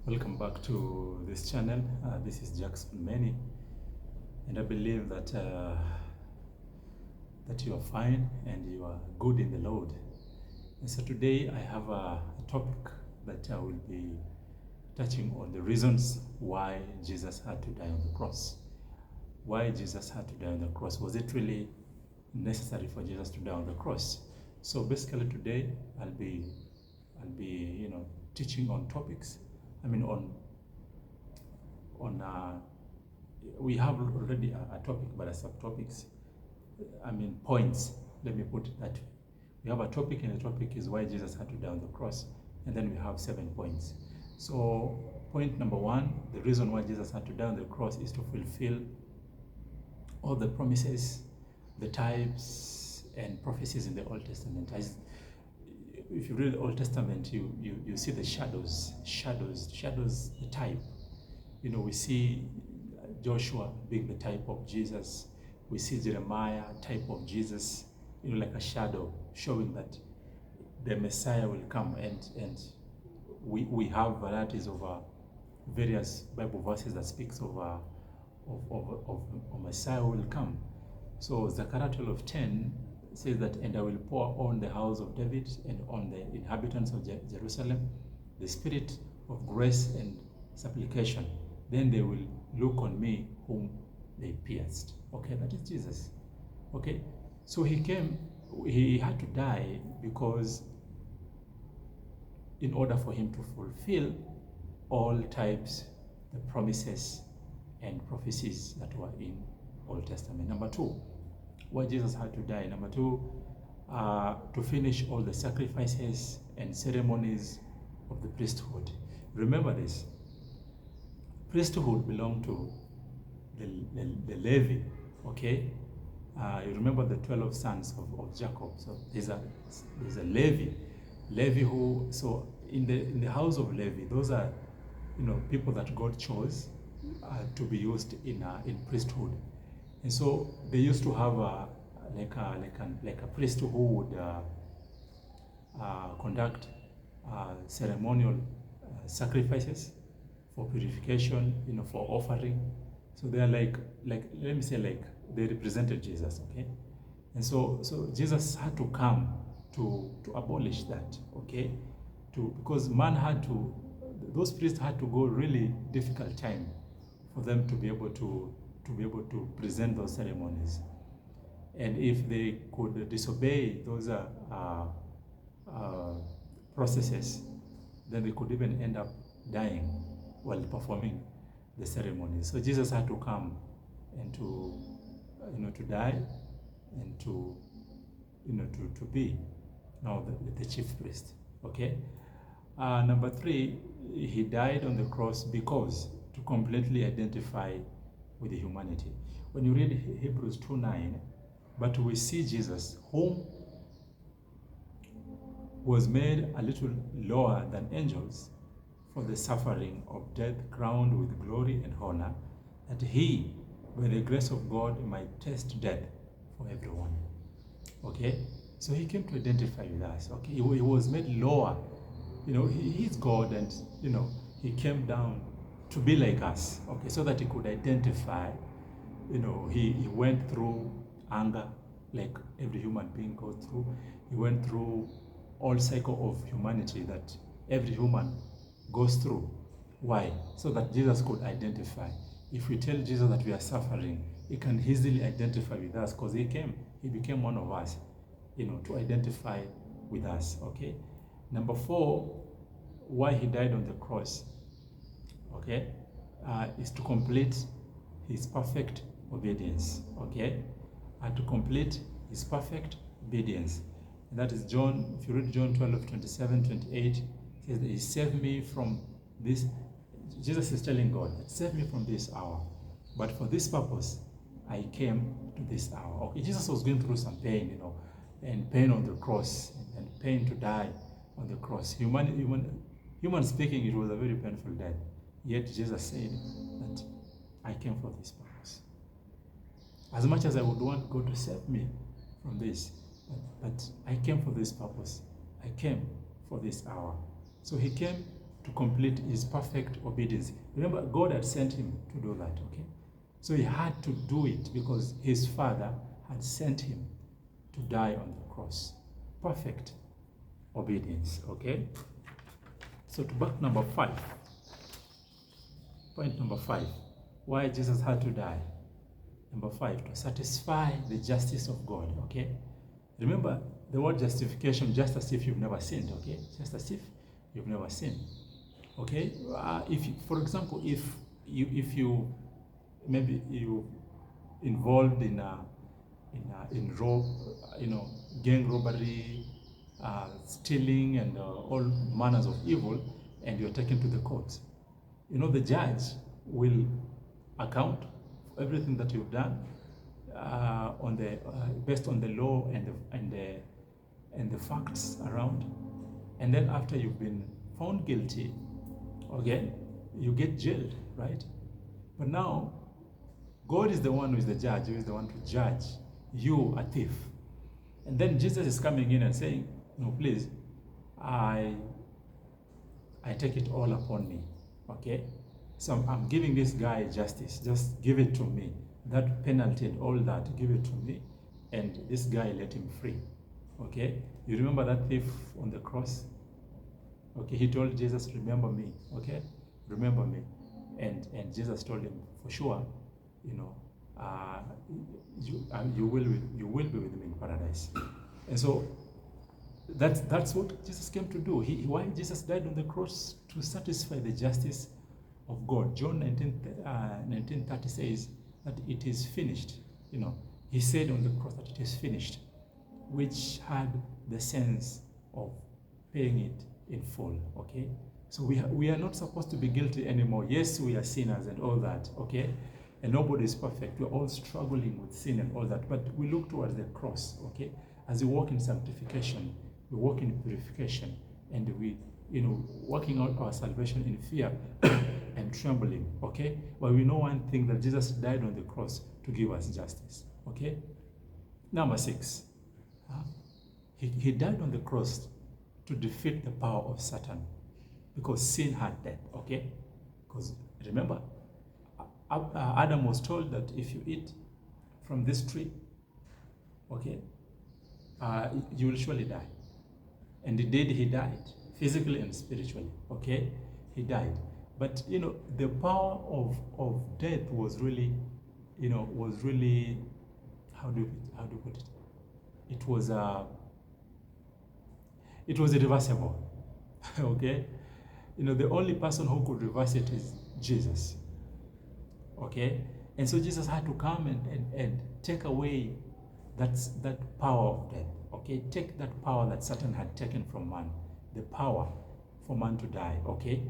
Welcome back to this channel. This is Jackson Many, and I believe that you are fine and you are good in the Lord. And so today I have a topic that I will be touching on the reasons why Jesus had to die on the cross. Why Jesus had to die on the cross? Was it really necessary for Jesus to die on the cross? So basically today I'll be teaching on topics. We have already a topic, but a subtopics. Points. Let me put it that way. We have a topic, and the topic is why Jesus had to die on the cross, and then we have 7 points. So point number 1, the reason why Jesus had to die on the cross is to fulfill all the promises, the types, and prophecies in the Old Testament. If you read the Old Testament, you see the shadows, the type. We see Joshua being the type of Jesus. We see Jeremiah, type of Jesus, like a shadow, showing that the Messiah will come. And we have varieties of various Bible verses that speaks of Messiah who will come. So Zechariah 12:10 says that, "And I will pour on the house of David and on the inhabitants of Jerusalem the spirit of grace and supplication. Then they will look on me whom they pierced." Okay, that is Jesus. Okay, so he came, he had to die because in order for him to fulfill all types, the promises and prophecies that were in Old Testament. Number 2, why Jesus had to die. Number 2, to finish all the sacrifices and ceremonies of the priesthood. Remember this, priesthood belonged to the Levi, okay? You remember the 12 sons of Jacob. So there's a Levi who, so in the house of Levi, those are people that God chose to be used in priesthood. And so they used to have a priest who would conduct ceremonial sacrifices for purification, for offering. So they are like let me say, like they represented Jesus, okay? And so Jesus had to come to abolish that, okay? Because those priests had to go really difficult time for them to be able to present those ceremonies. And if they could disobey those processes, then they could even end up dying while performing the ceremonies. So Jesus had to come and to die and to be now the chief priest. Okay. Number 3, he died on the cross because to completely identify with the humanity. When you read Hebrews 2:9, "But we see Jesus, whom was made a little lower than angels for the suffering of death, crowned with glory and honor, that he, by the grace of God, might taste death for everyone." Okay, so he came to identify with us. Okay, he was made lower. He's God, and he came down to be like us. Okay, so that he could identify. He went through anger like every human being goes through. He went through all cycle of humanity that every human goes through. Why? So that Jesus could identify. If we tell Jesus that we are suffering, he can easily identify with us, because he became one of us, to identify with us. Okay. Number 4, why he died on the cross, okay, is to complete his perfect obedience. Okay, to complete his perfect obedience. And that is John. If you read John 12:27-28, says that he saved me from this. Jesus is telling God, "Save me from this hour, but for this purpose I came to this hour." Okay, Jesus was going through some pain, and pain on the cross, and pain to die on the cross. Human speaking, it was a very painful death. Yet Jesus said that I came for this purpose. As much as I would want God to save me from this, but I came for this purpose. I came for this hour. So he came to complete his perfect obedience. Remember, God had sent him to do that, okay? So he had to do it because his Father had sent him to die on the cross. Perfect obedience, okay? So to back number 5, point number 5, why Jesus had to die. Number 5, to satisfy the justice of God, okay? Remember the word justification, just as if you've never sinned, okay? Just as if you've never sinned, okay? If you, for example, if you maybe you involved in gang robbery, stealing, and all manners of evil, and you're taken to the courts, the judge will account for everything that you've done based on the law and the facts around. And then after you've been found guilty, again, you get jailed, right? But now, God is the one who is the judge, who is the one to judge you, a thief. And then Jesus is coming in and saying, no, please, I take it all upon me, okay? So I'm giving this guy justice. Just give it to me. That penalty and all that, give it to me. And this guy, let him free, okay? You remember that thief on the cross? Okay, he told Jesus, remember me, okay? Remember me. And Jesus told him, for sure, you will be with me in paradise. And so that's what Jesus came to do. Why Jesus died on the cross? To satisfy the justice of God. John 19:30 says that it is finished. He said on the cross that it is finished, which had the sense of paying it in full, okay? So we are not supposed to be guilty anymore. Yes, we are sinners and all that, okay? And nobody is perfect. We're all struggling with sin and all that. But we look towards the cross, okay? As we walk in sanctification, we walk in purification, and we, working out our salvation in fear and trembling, okay? But we know one thing, that Jesus died on the cross to give us justice, okay? Number 6, he died on the cross to defeat the power of Satan, because sin had death, okay? Because remember, Adam was told that if you eat from this tree, okay, you will surely die. And indeed he died, physically and spiritually, okay? He died. But, the power of death was really, how do you put it? It was irreversible, okay? The only person who could reverse it is Jesus, okay? And so Jesus had to come and take away that power of death, okay? Take that power that Satan had taken from man, the power for man to die, okay?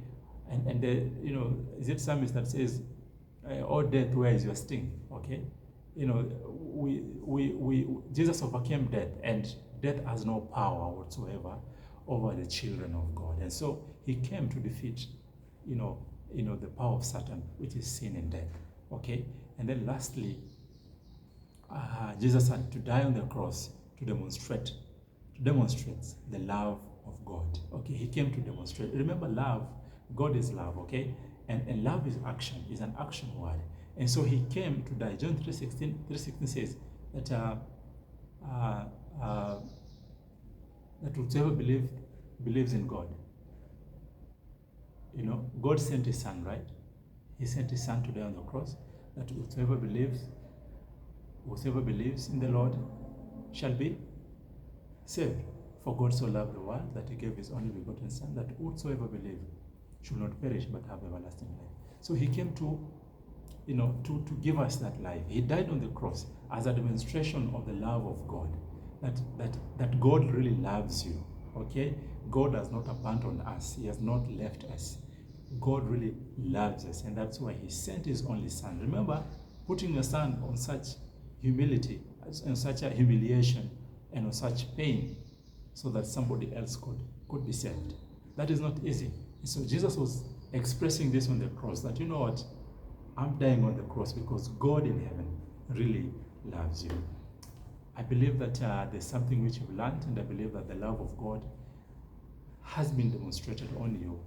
And is it Psalmist that says, "Oh death, where is your sting?" Okay? Jesus overcame death, and death has no power whatsoever over the children of God. And so he came to defeat, the power of Satan, which is sin and death, okay? And then lastly, Jesus had to die on the cross to demonstrate the love of God, okay? He came to demonstrate. Remember, love, God is love, okay? And love is action, is an action word. And so he came to die. John 3:16 says that that whoever believes in God, God sent his son, right? He sent his son to die on the cross, that whoever believes in the Lord shall be saved. For God so loved the world that he gave his only begotten son, that whosoever believes should not perish but have everlasting life. So he came to give us that life. He died on the cross as a demonstration of the love of God, that God really loves you, okay? God has not abandoned us. He has not left us. God really loves us, and that's why he sent his only son. Remember, putting your son on such humility, on such a humiliation, and on such pain, so that somebody else could be saved. That is not easy. So Jesus was expressing this on the cross, that, what, I'm dying on the cross because God in heaven really loves you. I believe that there's something which you've learned, and I believe that the love of God has been demonstrated on you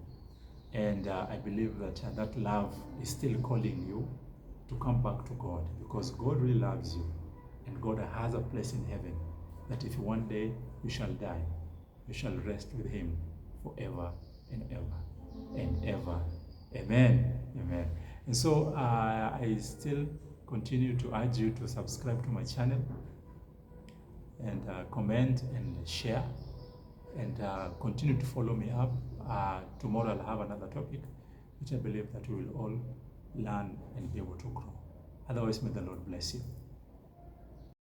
And I believe that that love is still calling you to come back to God, because God really loves you, and God has a place in heaven that if one day you shall die, you shall rest with him forever and ever and ever. Amen. Amen. And so I still continue to urge you to subscribe to my channel and comment and share, and continue to follow me up. Tomorrow I'll have another topic which I believe that we will all learn and be able to grow. Otherwise, may the Lord bless you.